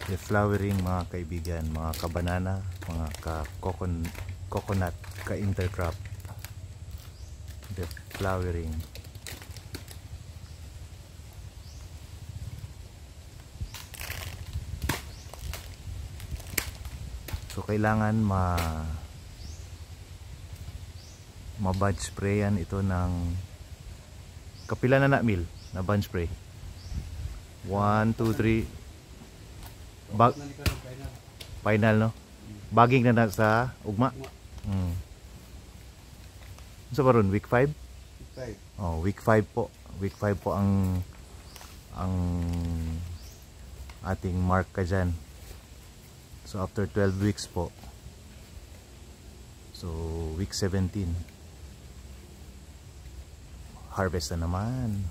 The flowering mga kaibigan, mga kabanana, mga coconut, ka-intercrop. The flowering. So kailangan ma-bud sprayan ito ng kapila na mil na bud spray. 1, 2, 3 final no? Baging na sa ugma. So baron week 5? Oh, week 5 po. Week 5 po ang ating mark ka dyan. So after 12 weeks po. So week 17 harvest na naman.